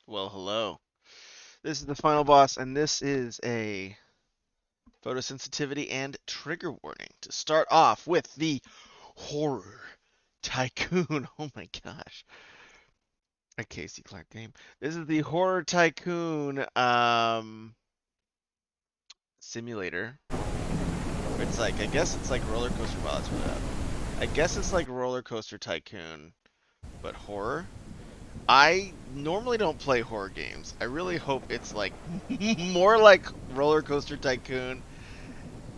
Well, hello. This is the final boss, and this is a photosensitivity and trigger warning to start off with the horror tycoon. Oh my gosh. A Casey Clark game. This is the horror tycoon simulator. It's like I guess it's like roller coaster. Well, that's what it happened. I guess it's like roller coaster tycoon, but horror. I normally don't play horror games. I really hope it's like more like roller coaster tycoon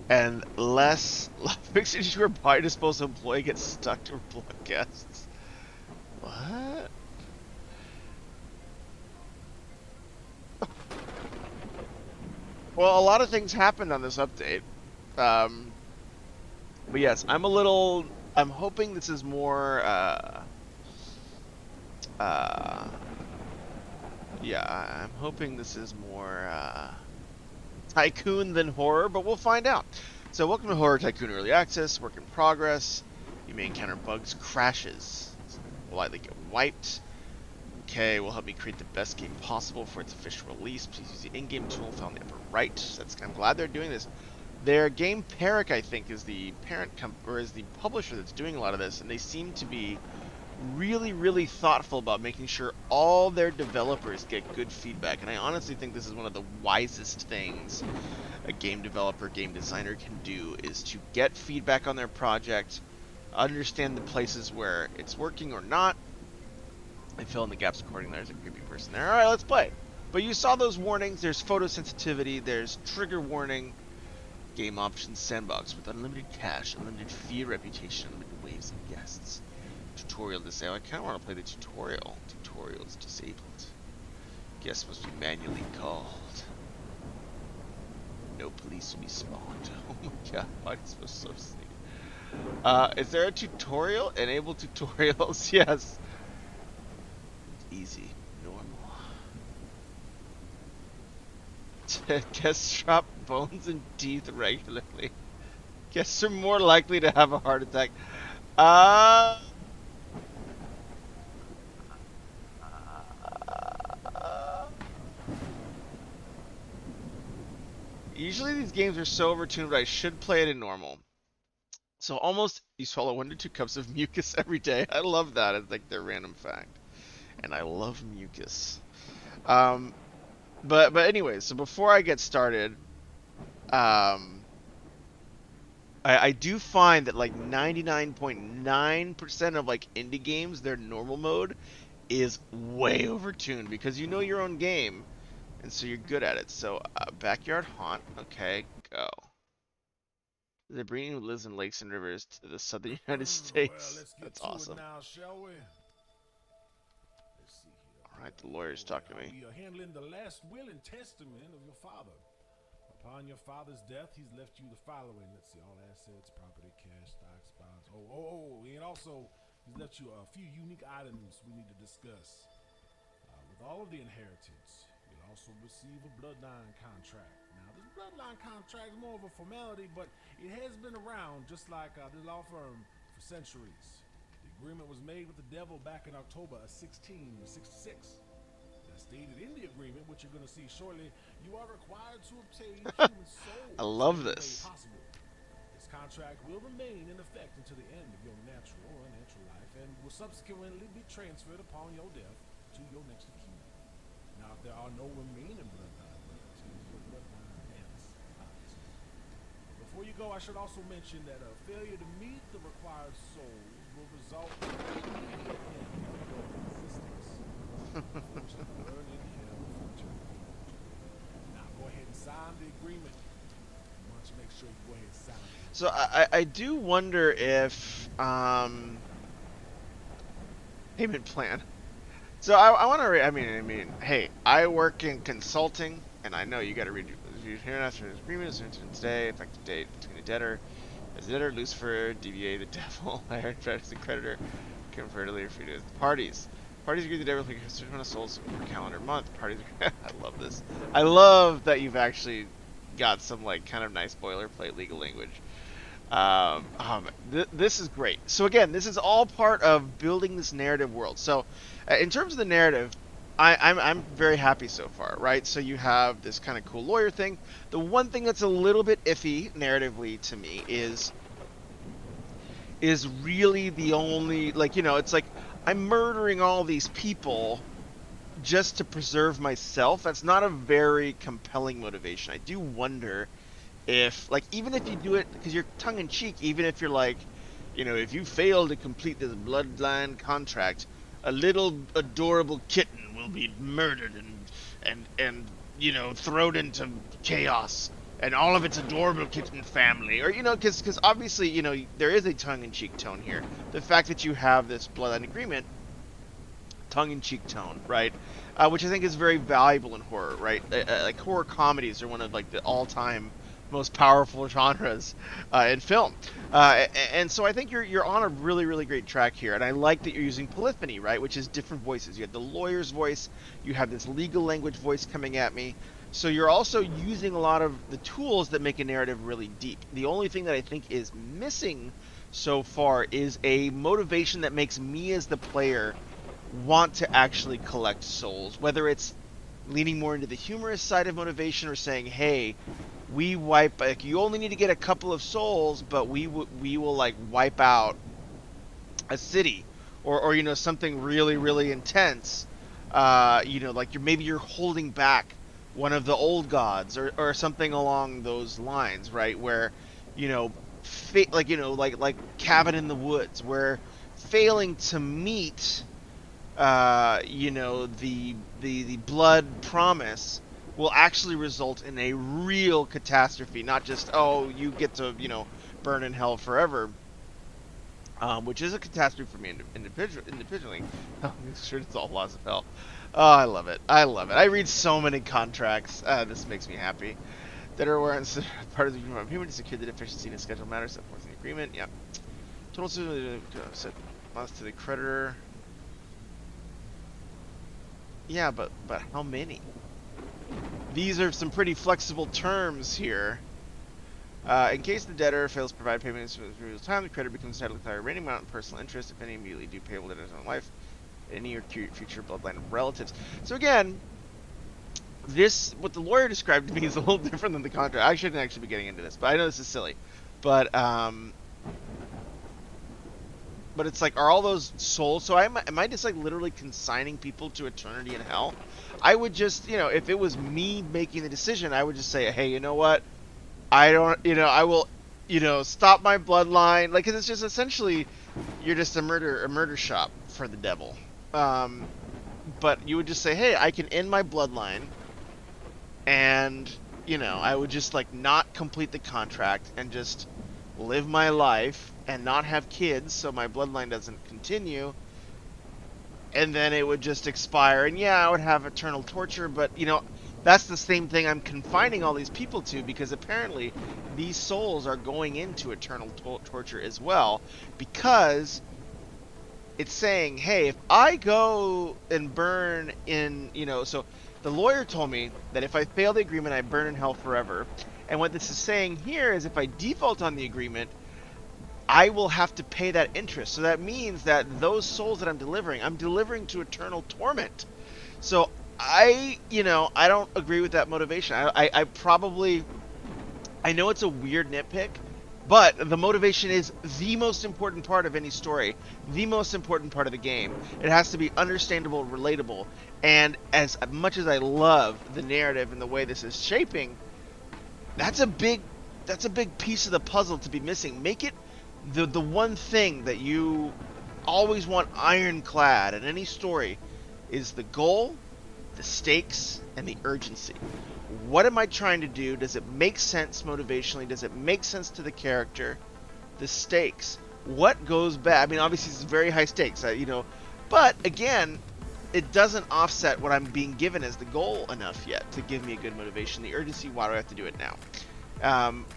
and less fixes your body disposal employee gets stuck to block guests. What? Well, a lot of things happened on this update. Um, but yes, I'm a little. I'm hoping this is more. Uh, yeah, I'm hoping this is more tycoon than horror, but we'll find out. So, welcome to Horror Tycoon Early Access. Work in progress. You may encounter bugs, crashes. Will likely get wiped. Okay, will help me create the best game possible for its official release. Please use the in-game tool found in the upper right. I'm glad they're doing this. Their game Peric, I think, is the or is the publisher that's doing a lot of this, and they seem to be really, really thoughtful about making sure all their developers get good feedback. And I honestly think this is one of the wisest things a game developer, game designer can do is to get feedback on their project, understand the places where it's working or not, and fill in the gaps accordingly. There's a creepy person there. All right, let's play. But you saw those warnings. There's photosensitivity. There's trigger warning. Game options sandbox with unlimited cash, unlimited fear reputation, unlimited waves of guests. Tutorial disabled. I kind of want to play the tutorial. Tutorials disabled. Guests must be manually called. No police will be spawned. Oh my god, why is this so sneaky? Is there a tutorial? Enable tutorials? Yes. Easy. Normal. Guests drop bones and teeth regularly. Guests are more likely to have a heart attack. Uh, Usually these games are so overtuned, but I should play it in normal. So almost you swallow 1 to 2 cups of mucus every day. I love that. It's like their random fact, and I love mucus. Um, but anyways, so before I get started, um, I do find that like 99.9% of like indie games, their normal mode is way overtuned because you know your own game, and so you're good at it. So backyard haunt, okay, go. The breeding who lives in lakes and rivers to the southern United Well, States. let's get That's to it awesome. now, shall we? Let's see here. All right, the lawyer's talking to me. We are handling the last will and testament of your father. Upon your father's death, he's left you the following. Let's see, all assets, property, cash, stocks, bonds. And also, he's left you a few unique items we need to discuss. With all of the inheritance, you'll also receive a bloodline contract. Now, this bloodline contract is more of a formality, but it has been around, just like the law firm, for centuries. The agreement was made with the devil back in October of 1666. As stated in the agreement, which you're going to see shortly, you are required to obtain human I souls to love make the way this. possible. This contract will remain in effect until the end of your natural or unnatural life and will subsequently be transferred upon your death to your next of kin. Now, if there are no remaining bloodline relatives, your bloodline ends, obviously. Before you go, I should also mention that a failure to meet the required souls will result in the end of your existence. Forced to burn in hell for eternity. Now, go ahead and sign the agreement. Why don't you make sure you go ahead and sign it? So I do wonder if payment plan. So I want to. I mean, hey, I work in consulting, and I know you got to read here after this agreement is entered today, effective date between the debtor, as the debtor, Lucifer, DBA, the devil, hired creditors and creditor, converted for you parties. Parties agree the debtor will take a certain amount of souls per calendar month. Parties. I love this. I love that you've actually got some like kind of nice boilerplate legal language. This is great. So again, this is all part of building this narrative world. So, in terms of the narrative, I'm very happy so far, right? So you have this kind of cool lawyer thing. The one thing that's a little bit iffy narratively to me is really the only, like, it's like I'm murdering all these people just to preserve myself. That's not a very compelling motivation. I do wonder if, like, even if you do it because you're tongue in cheek, even if you're like, if you fail to complete this bloodline contract, a little adorable kitten will be murdered and thrown into chaos, and all of its adorable kitten family, or because obviously there is a tongue in cheek tone here. The fact that you have this bloodline agreement, tongue-in-cheek tone, right? Which I think is very valuable in horror, right? Like horror comedies are one of like the all-time most powerful genres in film, and so I think you're on a really really great track here, and I like that you're using polyphony, right? Which is different voices. You have the lawyer's voice, you have this legal language voice coming at me. So you're also using a lot of the tools that make a narrative really deep. The only thing that I think is missing so far is a motivation that makes me as the player want to actually collect souls, whether it's leaning more into the humorous side of motivation or saying, "Hey, we wipe like you only need to get a couple of souls, but we will like wipe out a city or something really really intense." Like you're holding back one of the old gods or something along those lines, right? Where you know like like Cabin in the Woods, where failing to meet the blood promise will actually result in a real catastrophe, not just, oh, you get to burn in hell forever, which is a catastrophe for me individually. Oh, sure, it's all loss of hell. Oh, I love it. I love it. I read so many contracts. This makes me happy. That are where part of the agreement of payment to secure the deficiency in a scheduled matter set forth in the agreement. Yeah. Total set loss to the creditor. Yeah, but how many? These are some pretty flexible terms here. In case the debtor fails to provide payments within a reasonable time, the creditor becomes entitled to declare a remaining amount in personal interest, if any, immediately due payable to his own life, any or future bloodline relatives. So again, what the lawyer described to me is a little different than the contract. I shouldn't actually be getting into this, but I know this is silly. But it's like, are all those souls? So am I just like literally consigning people to eternity in hell? I would just, if it was me making the decision, I would just say, hey, you know what? I don't, I will, stop my bloodline. Like, 'cause it's just essentially, you're just a murder shop for the devil. Um, but you would just say, hey, I can end my bloodline, and I would just like not complete the contract and just live my life and not have kids, so my bloodline doesn't continue, and then it would just expire. And yeah, I would have eternal torture, but that's the same thing I'm confining all these people to, because apparently these souls are going into eternal torture as well, because it's saying, hey, if I go and burn in, so the lawyer told me that if I fail the agreement, I burn in hell forever. And what this is saying here is if I default on the agreement, I will have to pay that interest. So that means that those souls that I'm delivering to eternal torment. So I don't agree with that motivation. I probably, I know it's a weird nitpick, but the motivation is the most important part of any story, the most important part of the game. It has to be understandable, relatable, and as much as I love the narrative and the way this is shaping, that's a big piece of the puzzle to be missing. Make it the one thing that you always want ironclad in any story is the goal, the stakes, and the urgency. What am I trying to do? Does it make sense motivationally? Does it make sense to the character? The stakes. What goes bad? I mean, obviously, it's very high stakes, but again, it doesn't offset what I'm being given as the goal enough yet to give me a good motivation. The urgency, why do I have to do it now?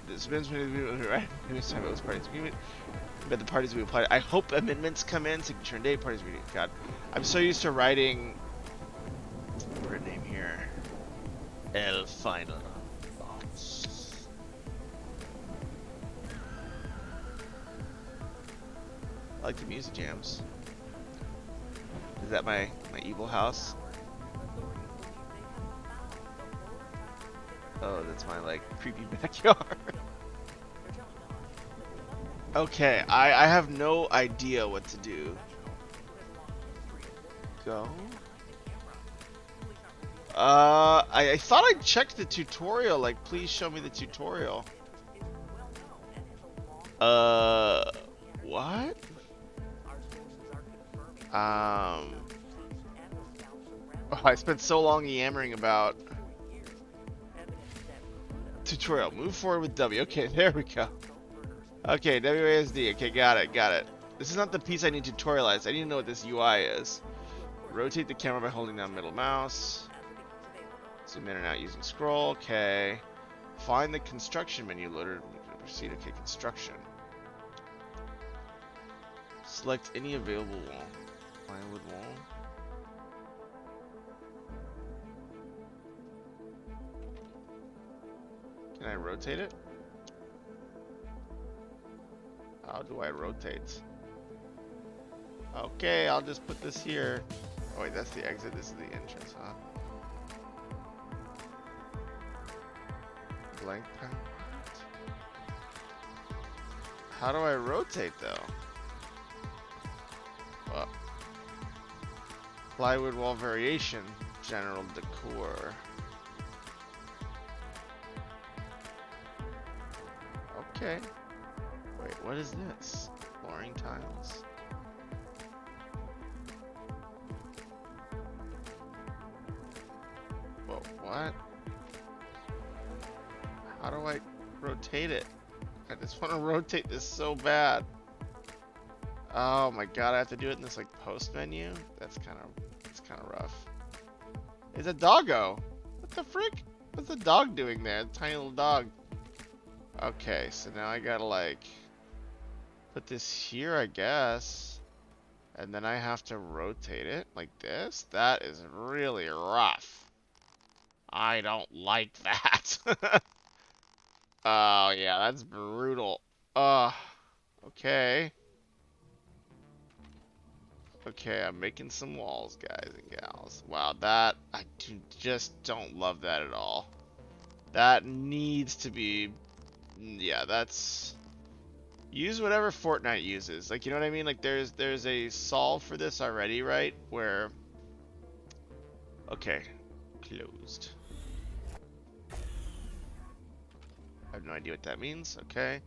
This right? Next time it was parties agreement, but the parties we applied. I hope amendments come in. Signature and date. Parties reading. God, I'm so used to writing. Her name here. El final thoughts. I like the music jams. Is that my evil house? Oh, that's my like creepy backyard. Okay, I have no idea what to do. Go. I thought I checked the tutorial. Like, please show me the tutorial. Uh, what? Oh, I spent so long yammering about tutorial. Move forward with W. Okay, there we go. Okay, WASD. Okay, got it, got it. This is not the piece I need tutorialized. I need to know what this UI is. Rotate the camera by holding down middle mouse. Zoom in and out using scroll. Okay. Find the construction menu loaded. Proceed. Okay, construction. Select any available wall. Plywood wall. Can I rotate it? How do I rotate? Okay, I'll just put this here. Oh wait, that's the exit. This is the entrance, huh? Blank pen. How do I rotate though? Well, plywood wall variation, general decor. Okay. Wait, what is this? Flooring tiles. Whoa, what? How do I rotate it? I just want to rotate this so bad. Oh my god, I have to do it in this like post menu? That's kind of rough. It's a doggo. What the frick? What's the dog doing there? The tiny little dog. Okay, so now I gotta like put this here, I guess. And then I have to rotate it like this. That is really rough. I don't like that. Oh yeah, that's brutal. Okay. Okay, I'm making some walls, guys and gals. Wow, that just don't love that at all. That needs to be, yeah, that's use whatever Fortnite uses. Like, you know what I mean? Like, there's a solve for this already, right? Where, okay, closed. I have no idea what that means. Okay.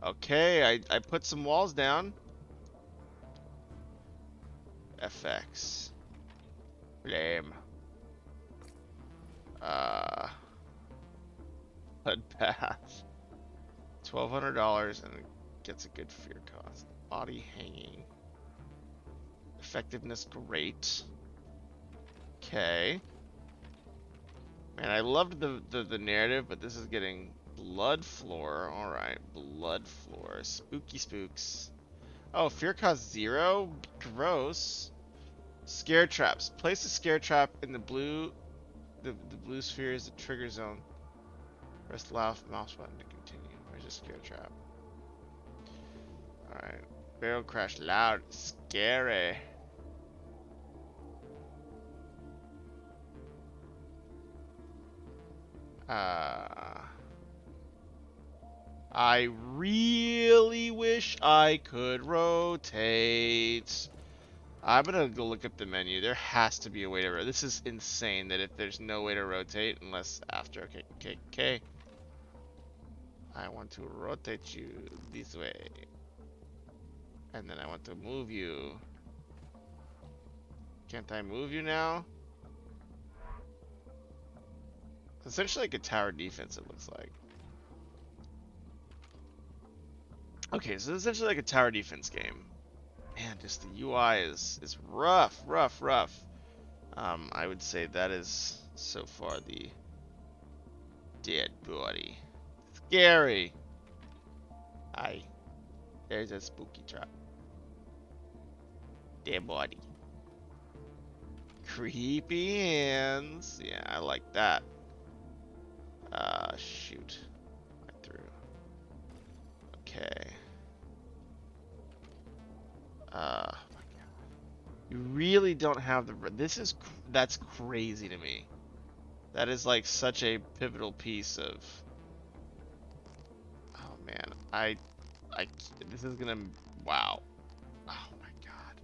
Okay, I put some walls down. FX. Blame. Bloodbath. $1,200 and it gets a good fear cost. Body hanging. Effectiveness great. Okay. Man, I loved the narrative, but this is getting blood floor. Alright, blood floor. Spooky spooks. Oh, fear cost 0? Gross. Scare traps. Place a scare trap in the blue sphere is the trigger zone. Press the left mouse button to continue. Where's the scare trap? Alright. Barrel crash loud. Scary. I really wish I could rotate. I'm gonna go look up the menu. There has to be a way to rotate. This is insane that if there's no way to rotate unless after. Okay, okay, okay. I want to rotate you this way. And then I want to move you. Can't I move you now? It's essentially like a tower defense, it looks like. Okay, so it's essentially like a tower defense game. Man, just the UI is rough, rough, rough. I would say that is so far the dead body. Scary. Aye. There's a spooky trap. Dead body. Creepy hands. Yeah, I like that. Shoot. Right through. Okay. You really don't have the. That's crazy to me. That is like such a pivotal piece of. Oh man, I. This is gonna. Wow. Oh my god.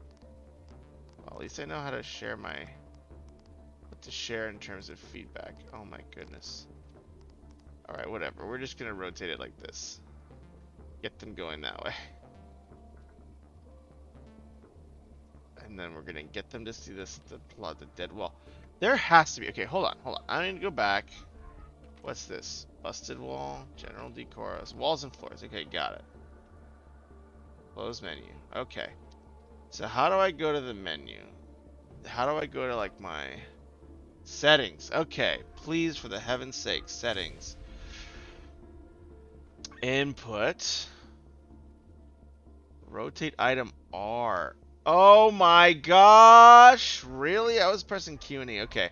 Well, at least I know how to share my. What to share in terms of feedback. Oh my goodness. All right, whatever. We're just gonna rotate it like this. Get them going that way. And then we're gonna get them to see this, the plot, the dead wall. There has to be. Okay, hold on. I need to go back. What's this? Busted wall, general decor, walls and floors. Okay, got it. Close menu. Okay. So how do I go to the menu? How do I go to like my settings? Okay, please, for the heaven's sake, settings. Input. Rotate item R. Oh my gosh! Really? I was pressing Q and E. Okay.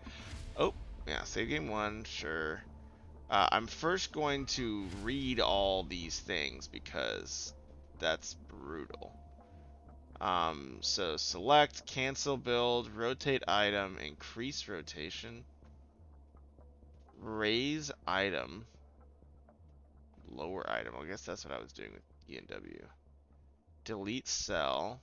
Oh, yeah, save game 1, sure. I'm first going to read all these things because that's brutal. So select, cancel build, rotate item, increase rotation, raise item, lower item. I guess that's what I was doing with E and W. Delete cell.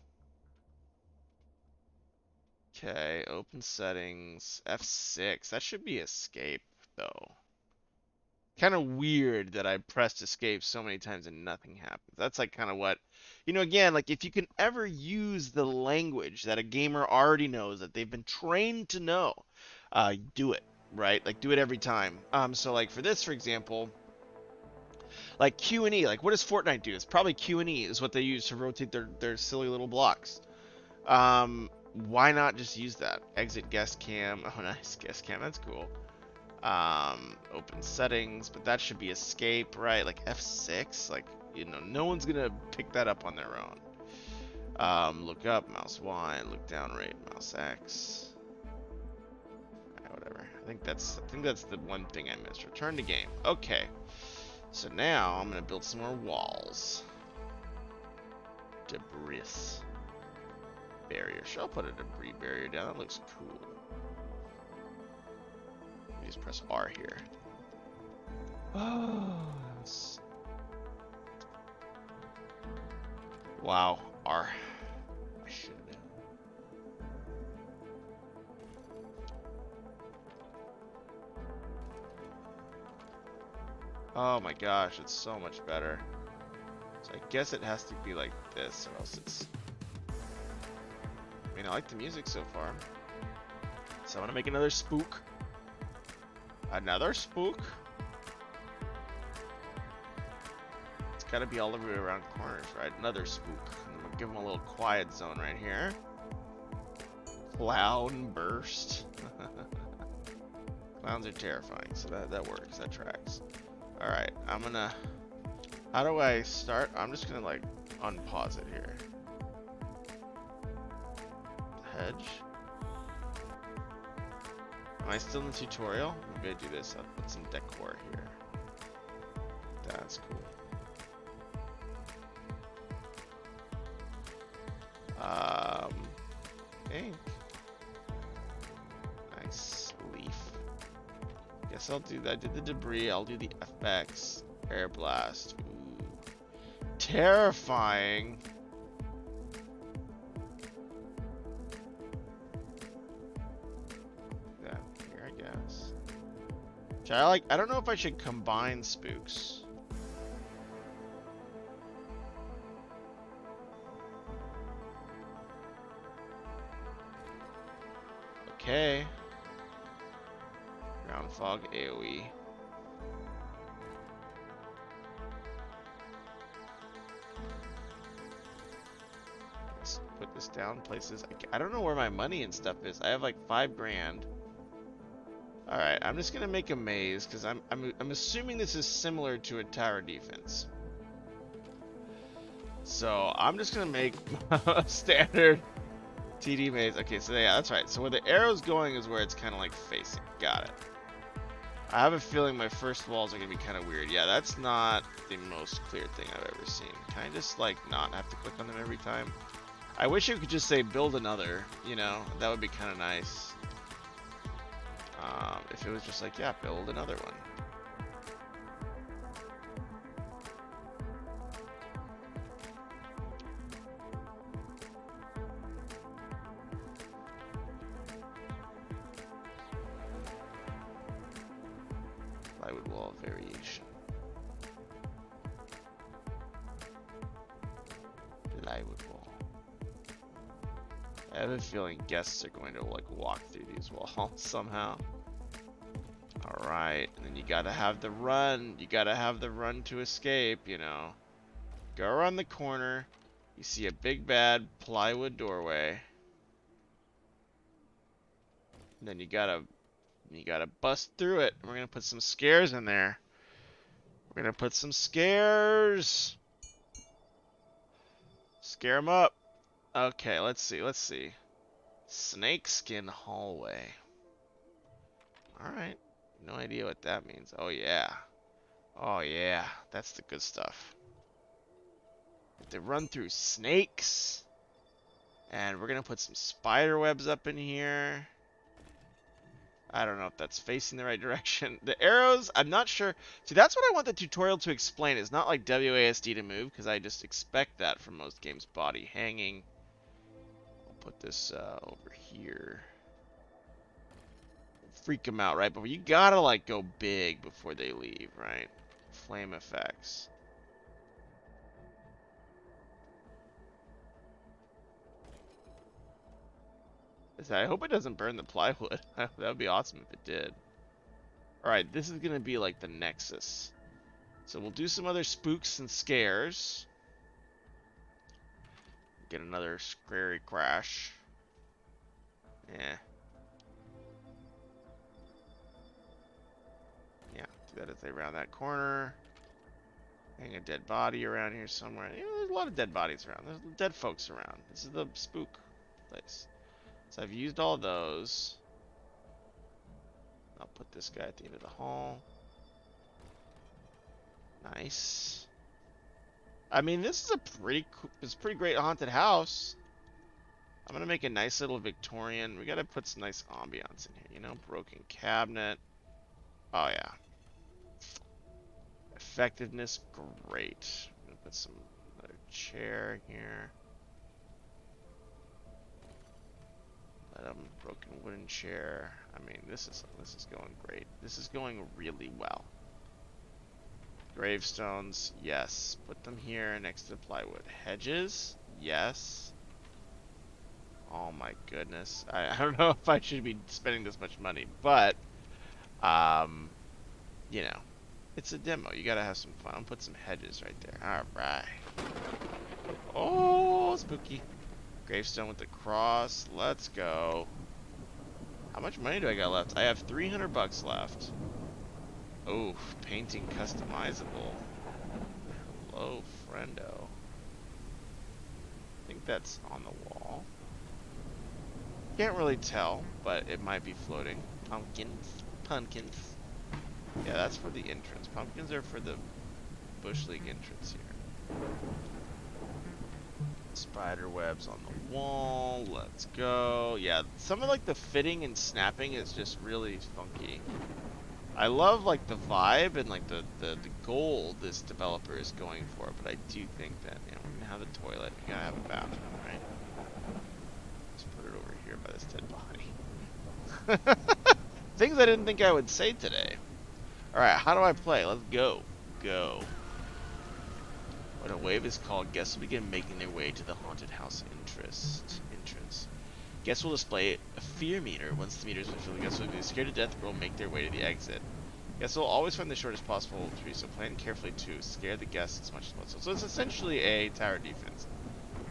Okay, open settings, F6. That should be escape, though. Kind of weird that I pressed escape so many times and nothing happens. That's like kind of what, again, like if you can ever use the language that a gamer already knows, that they've been trained to know, do it, right? Like do it every time. So like for this, for example, like Q and E, like what does Fortnite do? It's probably Q and E is what they use to rotate their silly little blocks. Why not just use that? Exit guest cam. Oh, nice, guest cam. That's cool. Open settings, but that should be escape, right? Like F6, like, no one's gonna pick that up on their own. Look up, mouse Y, look down, right, mouse X. Alright, whatever. I think that's the one thing I missed. Return to game. Okay. So now I'm gonna build some more walls. Debris. Barrier. Should I put a debris barrier down? That looks cool. Just press R here. Oh, wow, R. I should have known. Oh my gosh, it's so much better. So I guess it has to be like this, or else it's. I mean, I like the music so far. So I want to make another spook. Another spook? It's gotta be all the way around corners, right? Another spook. I'm gonna give them a little quiet zone right here. Clown burst. Clowns are terrifying, so that works. That tracks. Alright, I'm gonna... How do I start? I'm just gonna, like, unpause it here. Hedge. Am I still in the tutorial? Maybe I do this. I'll put some decor here. That's cool. Ink. Nice leaf. Guess I'll do that. I did the debris. I'll do the FX. Air blast. Ooh. Terrifying. I don't know if I should combine spooks. Okay. Ground fog AoE. Let's put this down places. I don't know where my money and stuff is. I have like 5 grand. Alright, I'm just gonna make a maze because I'm assuming this is similar to a tower defense. So I'm just gonna make a standard TD maze. Okay, so yeah, that's right. So where the arrow's going is where it's kind of like facing. Got it. I have a feeling my first walls are gonna be kind of weird. Yeah, that's not the most clear thing I've ever seen. Can I just like not have to click on them every time? I wish it could just say build another. That would be kind of nice. If it was just like, yeah, build another one. Plywood wall variation. Plywood wall. I have a feeling guests are going to like walk through these walls somehow. Alright, and then you gotta have the run. You gotta have the run to escape, you know. Go around the corner. You see a big bad plywood doorway. And then you gotta bust through it. We're gonna put some scares in there. We're gonna put some scares. Scare them up. Okay, let's see. Snakeskin hallway. Alright. No idea what that means. Oh yeah. Oh yeah. That's the good stuff. They run through snakes. And we're gonna put some spider webs up in here. I don't know if that's facing the right direction. The arrows, I'm not sure. See, that's what I want the tutorial to explain. It's not like WASD to move, because I just expect that from most games. Body hanging. I'll put this over here. Freak them out, right? But you gotta, like, go big before they leave, right? Flame effects. I hope it doesn't burn the plywood. That would be awesome if it did. Alright, this is going to be like the Nexus. So we'll do some other spooks and scares. Get another scary crash. Yeah. Yeah, do that as they round that corner. Hang a dead body around here somewhere. You know, there's a lot of dead bodies around. There's dead folks around. This is the spook place. So I've used all those. I'll put this guy at the end of the hall. Nice. I mean, this is a pretty great haunted house. I'm gonna make a nice little Victorian. We gotta put some nice ambiance in here, you know, broken cabinet. Oh yeah. Effectiveness, great. I'm gonna put some another chair here. Broken wooden chair. I mean, this is going great. This is going really well. Gravestones, yes. Put them here next to the plywood. Hedges, yes. Oh my goodness. I don't know if I should be spending this much money, but you know, it's a demo. You gotta have some fun. I'll put some hedges right there. Alright. Oh, spooky. Gravestone with the cross. Let's go. How much money do I got left? I have 300 bucks left. Oh, painting customizable. Hello, friendo. I think that's on the wall. Can't really tell, but it might be floating. Pumpkins. Pumpkins. Yeah, that's for the entrance. Pumpkins are for the Bush League entrance here. Spider webs on the wall. Let's go. Yeah, some of like the fitting and snapping is just really funky. I love like the vibe and like the goal this developer is going for, but I do think that, you know, we're gonna have a toilet. We gotta have a bathroom, right? Let's put it over here by this dead body. Things I didn't think I would say today. Alright, how do I play? Let's go. Go. When a wave is called, guests will begin making their way to the haunted house entrance. Guests will display a fear meter. Once the meter is fulfilled, the guests will be scared to death or will make their way to the exit. Guests will always find the shortest possible tree, so plan carefully to scare the guests as much as possible. So it's essentially a tower defense.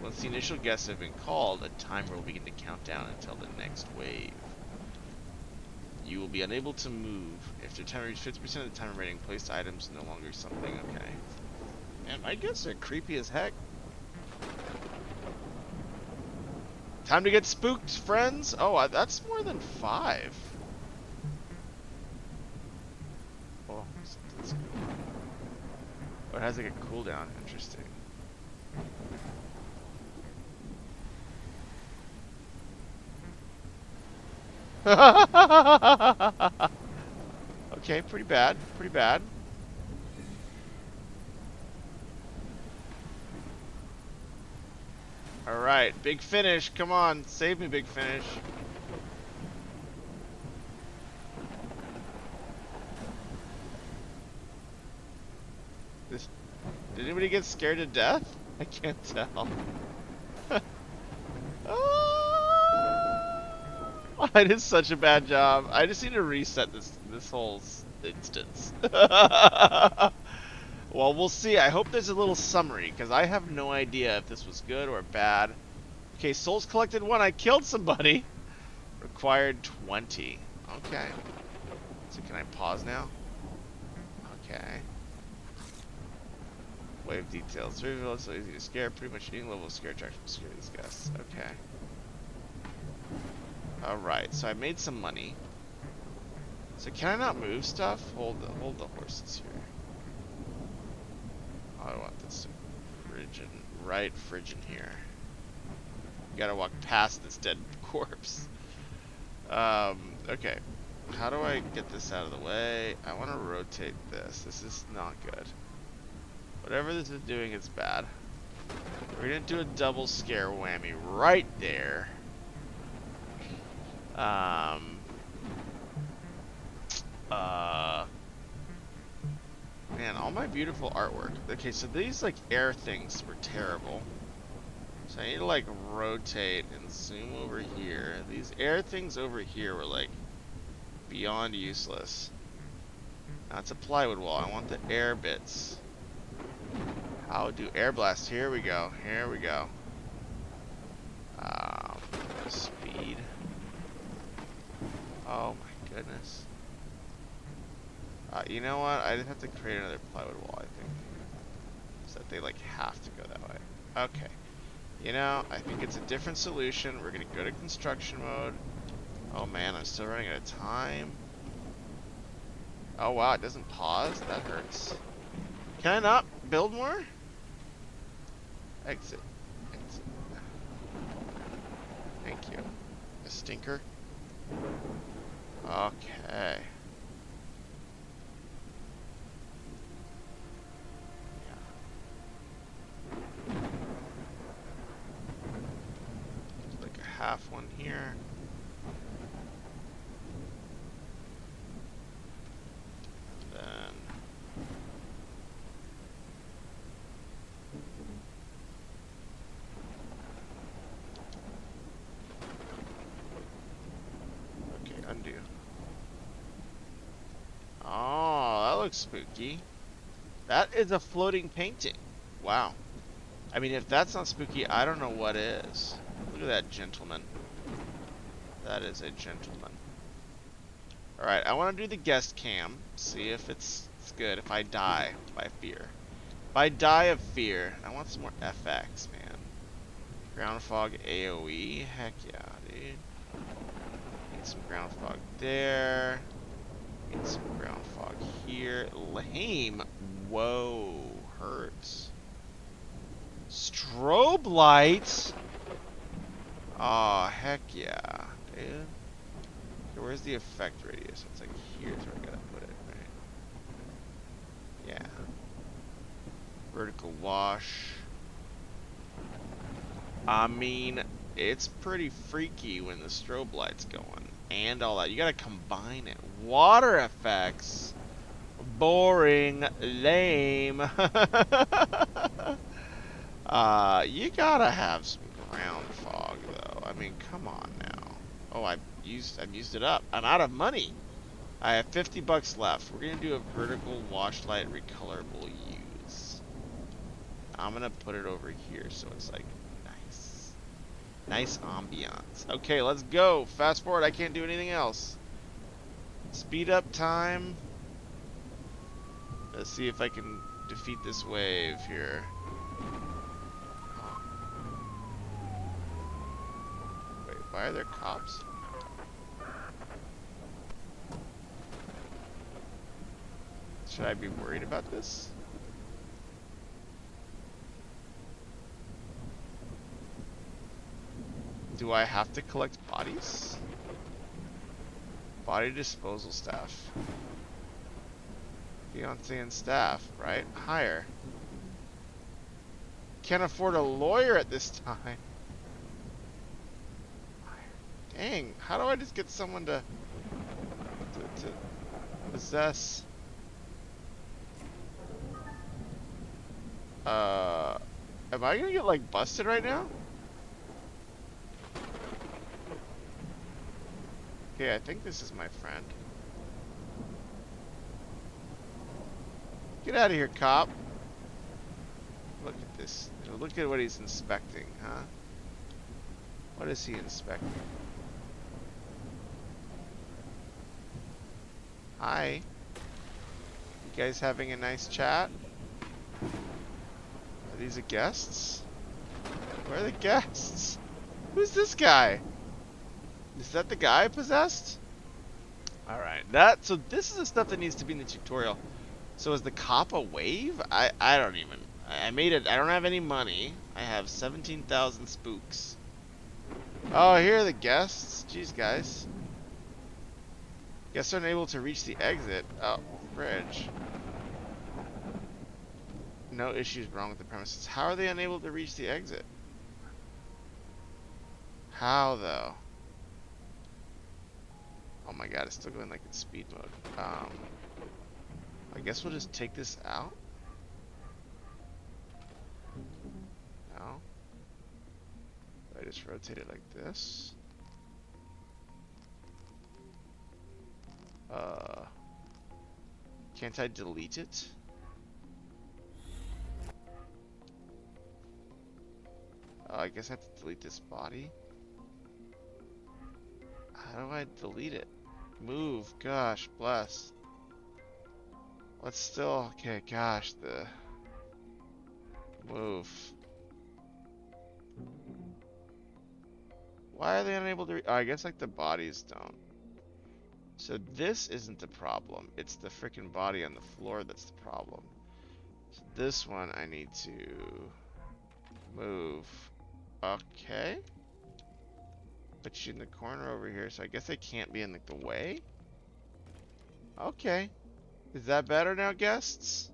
Once the initial guests have been called, a timer will begin to count down until the next wave. You will be unable to move. If the timer reaches 50% of the timer rating, placed items no longer something. Okay. Man, my guests are creepy as heck. Time to get spooked, friends. Oh, that's more than 5. Oh, something's cool. Oh, it has like a cooldown. Interesting. Okay, pretty bad. Pretty bad. Alright, big finish. Come on, save me, big finish. This, did anybody get scared to death? I can't tell. I did such a bad job. I just need to reset this whole instance. Well, we'll see. I hope there's a little summary, because I have no idea if this was good or bad. Okay, souls collected 1. I killed somebody. Required 20. Okay. So can I pause now? Okay. Wave details. Very well, so easy to scare. Pretty much any level of scare attraction will scare these guys. Okay. Alright, so I made some money. So can I not move stuff? Hold the horses here. Oh, I want this frigid, right frigid here. You gotta walk past this dead corpse. Okay. How do I get this out of the way? I want to rotate this. This is not good. Whatever this is doing is bad. We're gonna do a double scare whammy right there. Man, all my beautiful artwork. Okay, so these like air things were terrible. So I need to like rotate and zoom over here. These air things over here were like beyond useless. That's a plywood wall. I want the air bits. How do air blast? Here we go. Here we go. Speed. Oh my goodness. You know what? I just have to create another plywood wall, I think. So that they like have to go that way. Okay. You know, I think it's a different solution. We're gonna go to construction mode. Oh man, I'm still running out of time. Oh wow, it doesn't pause? That hurts. Can I not build more? Exit. Exit. Thank you. A stinker. Okay. Like a half one here. Then okay, undo. Oh, that looks spooky. That is a floating painting. Wow. I mean, if that's not spooky, I don't know what is. Look at that gentleman. That is a gentleman. Alright, I want to do the guest cam. See if it's good. If I die by fear. If I die of fear, I want some more FX, man. Ground fog AoE. Heck yeah, dude. Need some ground fog there. Need some ground fog here. Lame. Whoa. Hurts. Strobe lights. Oh, heck yeah, dude. Okay, where's the effect radius? It's like here's where I gotta put it, right? Yeah. Vertical wash. I mean, it's pretty freaky when the strobe light's going. And all that. You gotta combine it. Water effects. Boring. Lame. You gotta have some ground fog, though. I mean, come on now. Oh, I've used it up. I'm out of money. I have 50 bucks left. We're gonna do a vertical wash light recolorable use. I'm gonna put it over here so it's like nice. Nice ambiance. Okay, let's go. Fast forward. I can't do anything else. Speed up time. Let's see if I can defeat this wave here. Wait, why are there cops? Should I be worried about this? Do I have to collect bodies? Body disposal staff. Fiance and staff, right? Hire. Can't afford a lawyer at this time. Dang, how do I just get someone to possess? Uh, am I gonna get like busted right now? Okay, I think this is my friend. Get out of here, cop. Look at this. Look at what he's inspecting, huh? What is he inspecting? Hi. You guys having a nice chat? Are these the guests? Where are the guests? Who's this guy? Is that the guy possessed? Alright, so this is the stuff that needs to be in the tutorial. So is the cop a wave? I don't even. I made it. I don't have any money. I have 17,000 spooks. Oh, here are the guests. Jeez, guys. Guests are unable to reach the exit. Oh, fridge. No issues wrong with the premises. How are they unable to reach the exit? How, though? Oh my god, it's still going like in speed mode. I guess we'll just take this out. No. I just rotate it like this. Uh, can't I delete it? I guess I have to delete this body. How do I delete it? Move, gosh, bless. Let's still, okay, gosh, the move. Why are they unable to, oh, I guess like the bodies don't. So this isn't the problem. It's the freaking body on the floor that's the problem. So this one I need to move. Okay. Put you in the corner over here, so I guess I can't be in like the way? Okay. Is that better now, guests?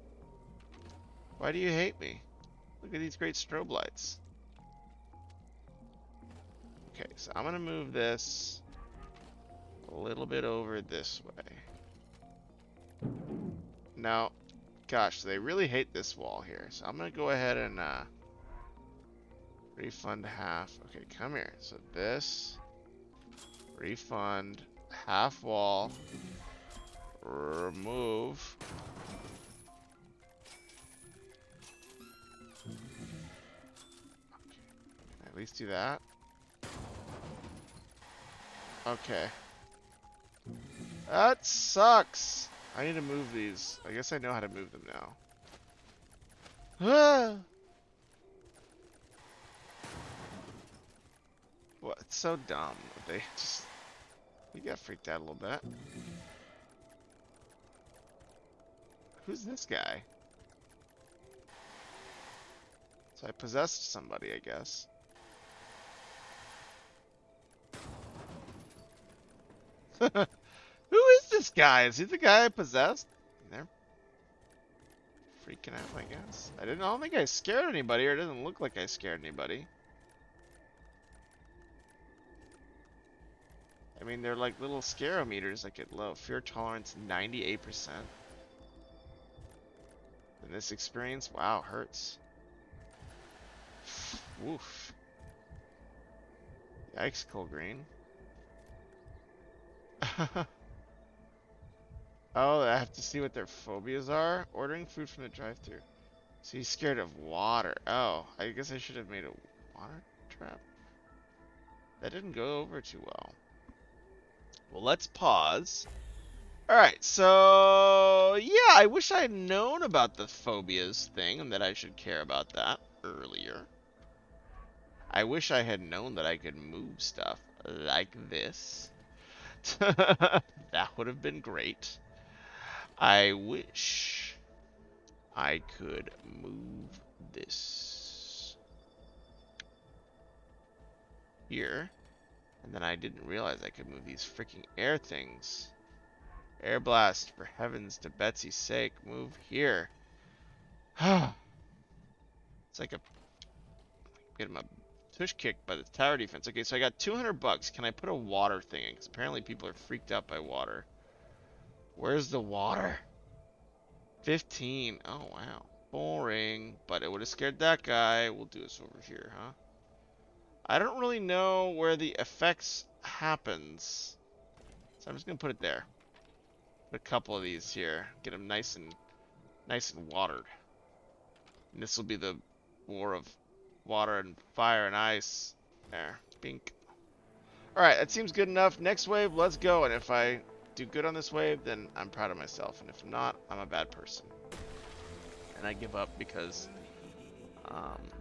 Why do you hate me? Look at these great strobe lights. Okay, so I'm gonna move this a little bit over this way. Now, gosh, they really hate this wall here. So I'm gonna go ahead and refund half. Okay, come here. So this, refund, half wall, remove. At least do that. Okay. That sucks. I need to move these. I guess I know how to move them now. Ah! What? It's so dumb. They just... We got freaked out a little bit. Who's this guy? So I possessed somebody, I guess. Who is this guy? Is he the guy I possessed? They're freaking out, I guess. I don't think I scared anybody, or it doesn't look like I scared anybody. I mean, they're like little scarometers that get low. Fear tolerance, 98%. In this experience, wow, hurts. Woof. Yikes, Cold Green. Oh, I have to see what their phobias are. Ordering food from the drive-thru. So he's scared of water. Oh, I guess I should have made a water trap. That didn't go over too well. Well, let's pause. Alright, so yeah, I wish I had known about the phobias thing and that I should care about that earlier. I wish I had known that I could move stuff like this. That would have been great. I wish I could move this here. And then I didn't realize I could move these freaking air things. Air blast, for heavens to Betsy's sake. Move here. It's like a get him a tush kicked by the tower defense. Okay, so I got 200 bucks. Can I put a water thing in? Because apparently people are freaked out by water. Where's the water? 15. Oh, wow. Boring. But it would have scared that guy. We'll do this over here, huh? I don't really know where the effects happens. So I'm just going to put it there. Put a couple of these here. Get them nice and watered. And this will be the war of water and fire and ice. There. Bink. Alright, that seems good enough. Next wave, let's go. And if I do good on this wave, then I'm proud of myself. And if not, I'm a bad person. And I give up because...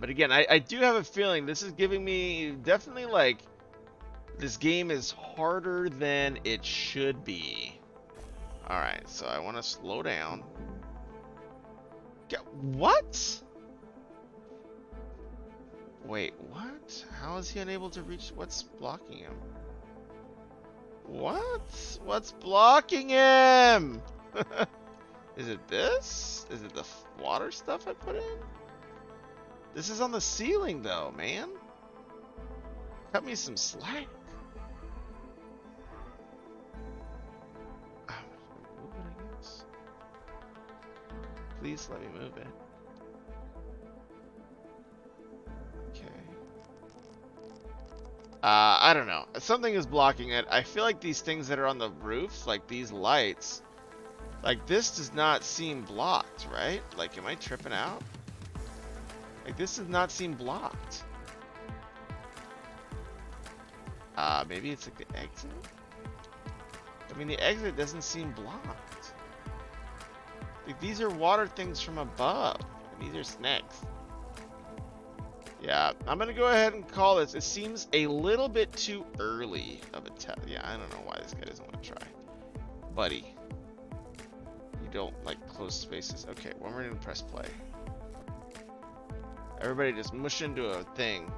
but again, I do have a feeling this is giving me definitely like... This game is harder than it should be. Alright, so I want to slow down. What? Wait, what? How is he unable to reach? What's blocking him? What? What's blocking him? Is it this? Is it the water stuff I put in? This is on the ceiling though, man. Cut me some slack. Move it, I guess. Please let me move it. I don't know. Something is blocking it. I feel like these things that are on the roofs, like these lights, like this does not seem blocked, right? Like, am I tripping out? Like, this does not seem blocked. Maybe it's like the exit? I mean, the exit doesn't seem blocked. Like, these are water things from above. And these are snakes. Yeah, I'm gonna go ahead and call this. It seems a little bit too early of a test. Yeah, I don't know why this guy doesn't want to try. Buddy. You don't like close spaces. Okay, well, we're gonna press play. Everybody just mush into a thing.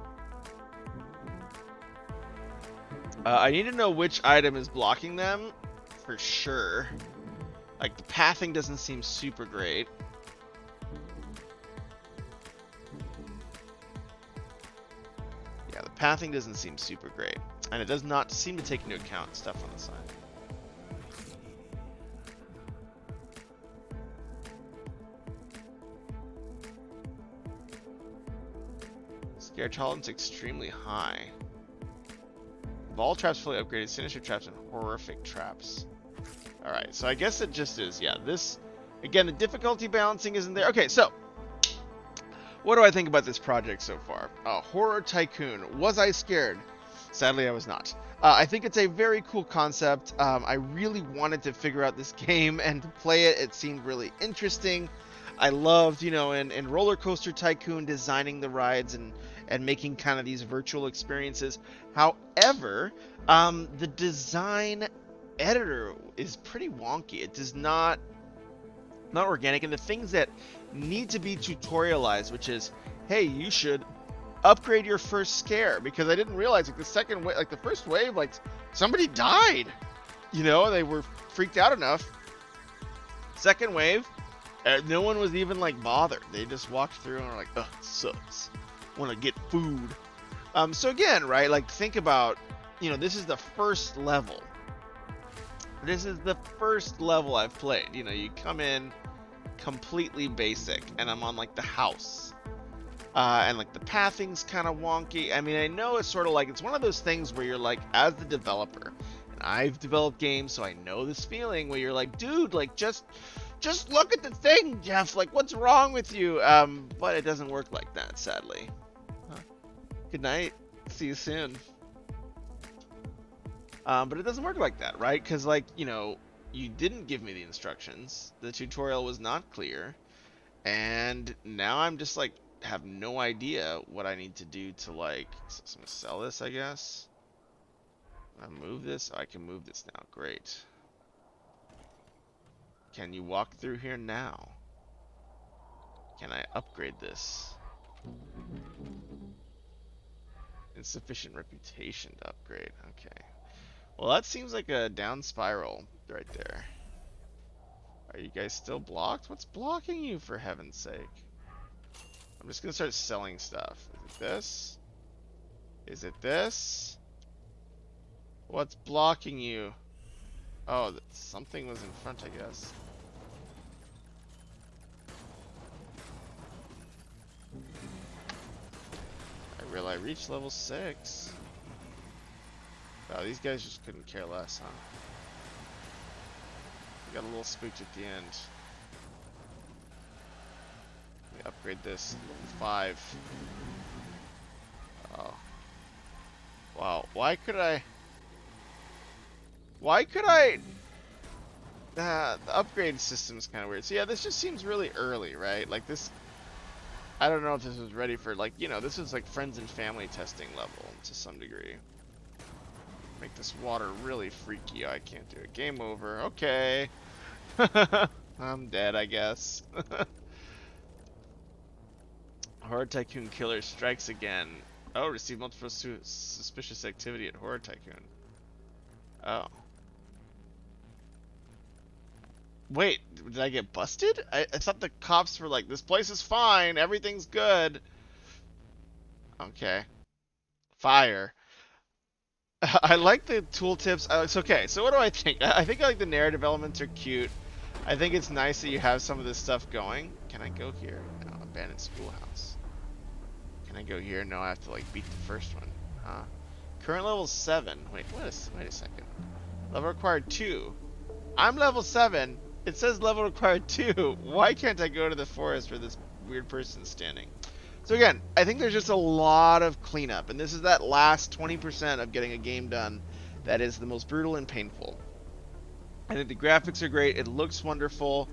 I need to know which item is blocking them for sure. Like, the pathing doesn't seem super great. Yeah, the pathing doesn't seem super great. And it does not seem to take into account stuff on the side. Scare tolerance extremely high. Ball traps fully upgraded, sinister traps, and horrific traps. Alright, so I guess it just is, yeah, this, again, the difficulty balancing isn't there. Okay, so, what do I think about this project so far? Horror Tycoon. Was I scared? Sadly, I was not. I think it's a very cool concept. I really wanted to figure out this game and to play it. It seemed really interesting. I loved, you know, in Roller Coaster Tycoon, designing the rides and making kind of these virtual experiences. However, the design editor is pretty wonky. It does not organic, and the things that need to be tutorialized, which is, hey, you should upgrade your first scare, because I didn't realize, like, the second wave, like the first wave, like somebody died, you know, they were freaked out enough. Second wave, no one was even like bothered. They just walked through and were like, oh, it sucks, want to get food. So again, right, like, think about, you know, this is the first level. This is the first level I've played. You know, you come in completely basic, and I'm on like the house, and like the pathing's kind of wonky. I mean, I know it's sort of like, it's one of those things where you're like, as the developer, and I've developed games, so I know this feeling where you're like, dude, like, just look at the thing, Jeff. Like, what's wrong with you? But it doesn't work like that, sadly. Good night. See you soon. But it doesn't work like that, right? Because, like, you know, you didn't give me the instructions. The tutorial was not clear. And now I'm just, like, have no idea what I need to do to, like... So I'm going to sell this, I guess. I move this? I can move this now. Great. Can you walk through here now? Can I upgrade this? Insufficient reputation to upgrade. Okay. Well, that seems like a down spiral right there. guys still blocked? What's blocking you, for heaven's sake? I'm just gonna start selling stuff. Is it this? Is it this? What's blocking you? Oh, something was in front, I guess. I realized I reached level 6. Wow, these guys just couldn't care less, huh? We got a little spooked at the end. Let me upgrade this to level 5. Oh. Wow, why could I... Why could I... the upgrade system is kind of weird. So yeah, this just seems really early, right? Like this... I don't know if this was ready for, like, you know, this is like friends and family testing level to some degree. Make this water really freaky. Oh, I can't do it. Game over. Okay. I'm dead, I guess. Horror Tycoon killer strikes again. Oh, receive multiple suspicious activity at Horror Tycoon. Oh. Wait, did I get busted? I thought the cops were like, this place is fine, everything's good. Okay. Fire. I like the tooltips. It's okay. So what do I think? I think like the narrative elements are cute. I think it's nice that you have some of this stuff going. Can I go here? No, abandoned schoolhouse. Can I go here? No, I have to like beat the first one. Huh? Current level 7. Wait a second. Level required 2. I'm level 7. It says level required 2. Why can't I go to the forest where this weird person's standing? So again, I think there's just a lot of cleanup, and this is that last 20% of getting a game done that is the most brutal and painful. I think the graphics are great. It looks wonderful.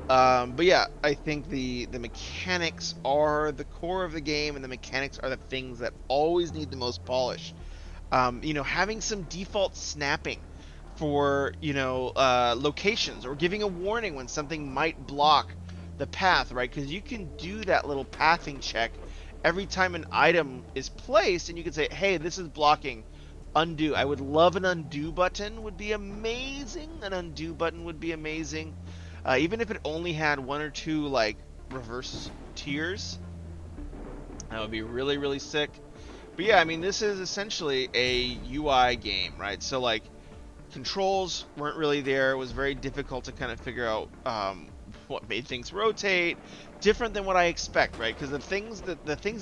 But yeah, I think the mechanics are the core of the game, and the mechanics are the things that always need the most polish. You know, having some default snapping for, you know, locations, or giving a warning when something might block the path, right? Because you can do that little pathing check every time an item is placed, and you can say, hey, this is blocking. Undo. I would love an undo button. Would be amazing. An undo button would be amazing. Even if it only had 1 or 2 like reverse tiers, that would be really, really sick. But yeah, I mean, this is essentially a UI game, right? So like, controls weren't really there. It was very difficult to kind of figure out what made things rotate. Different than what I expect, right? Because the things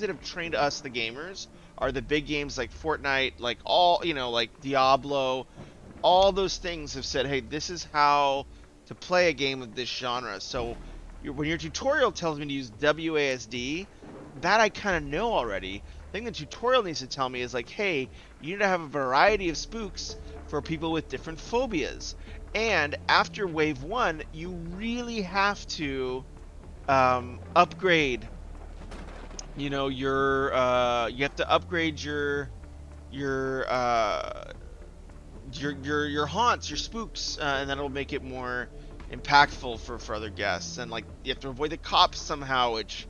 that have trained us, the gamers, are the big games like Fortnite, like all, you know, like Diablo. All those things have said, hey, this is how to play a game of this genre. So when your tutorial tells me to use WASD, that I kind of know already. The thing the tutorial needs to tell me is like, hey, you need to have a variety of spooks for people with different phobias. And after wave 1, you really have to upgrade. You know, you have to upgrade your your haunts, your spooks, and that'll make it more impactful for other guests. And like, you have to avoid the cops somehow, which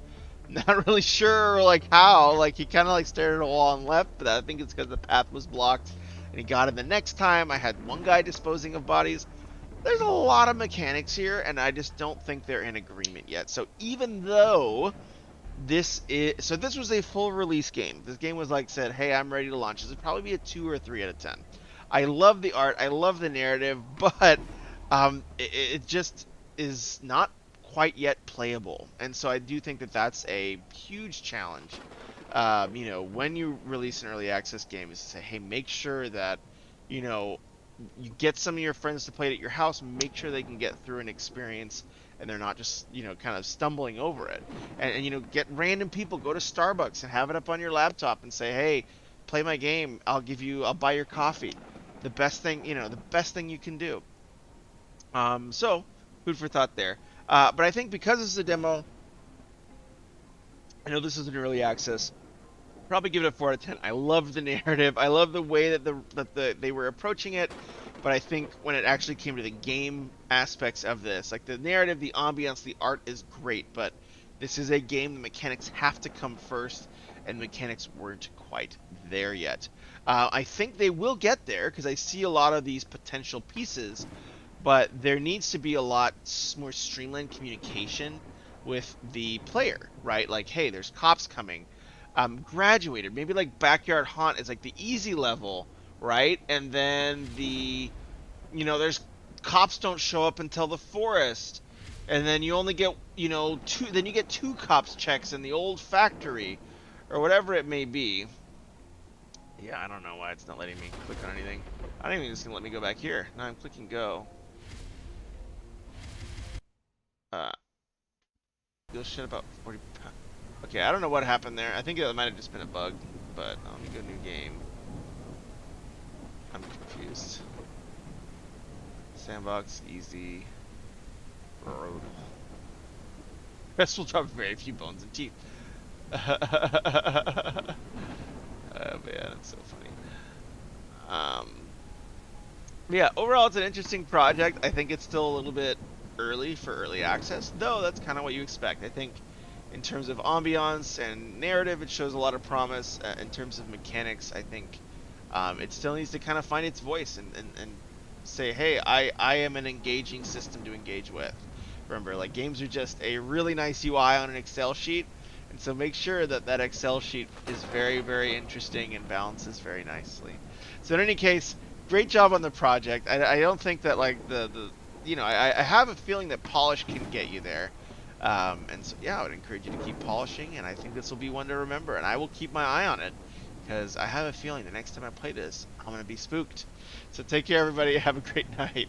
I'm not really sure like how. Like, he kind of like stared at a wall and left, but I think it's because the path was blocked, and he got it the next time. I had one guy disposing of bodies. There's a lot of mechanics here, and I just don't think they're in agreement yet. So even though this was a full release game. This game was like, said, hey, I'm ready to launch. This would probably be a 2 or 3 out of 10. I love the art, I love the narrative, but it just is not quite yet playable. And so I do think that that's a huge challenge. You know, when you release an early access game, is to say, hey, make sure that, you know, you get some of your friends to play it at your house. Make sure they can get through an experience, and they're not just, you know, kind of stumbling over it. And you know, get random people, go to Starbucks and have it up on your laptop and say, hey, play my game. I'll buy your coffee. The best thing, you know, the best thing you can do. So food for thought there. But I think because this is a demo, I know this is an early access. Probably give it a 4 out of 10. I love the narrative. I love the way that they were approaching it. But I think when it actually came to the game aspects of this, like the narrative, the ambiance, the art is great. But this is a game. The mechanics have to come first, and the mechanics weren't quite there yet. I think they will get there because I see a lot of these potential pieces. but there needs to be a lot more streamlined communication with the player, right? Like, hey, there's cops coming. Graduated, maybe like backyard haunt is like the easy level, right? And then there's cops don't show up until the forest, and then you only get two. Then you get two cops checks in the old factory, or whatever it may be. Yeah, I don't know why it's not letting me click on anything. I don't even think it's gonna let me go back here. Now I'm clicking go. Uh, you'll shit about 40 pounds. Okay, I don't know what happened there. I think it might have just been a bug, but let me go new game. I'm confused. Sandbox, easy, road. Rest will drop very few bones and teeth. Oh man, that's so funny. Yeah, overall it's an interesting project. I think it's still a little bit early for early access, though that's kind of what you expect. I think in terms of ambiance and narrative, it shows a lot of promise. In terms of mechanics, I think it still needs to kind of find its voice and say, hey, I am an engaging system to engage with. Remember, like games are just a really nice UI on an Excel sheet, and so make sure that that Excel sheet is very, very interesting and balances very nicely. So in any case, great job on the project. I don't think that like I have a feeling that polish can get you there. And so yeah, I would encourage you to keep polishing, and I think this will be one to remember, and I will keep my eye on it because I have a feeling the next time I play this, I'm gonna be spooked. So take care, everybody. Have a great night.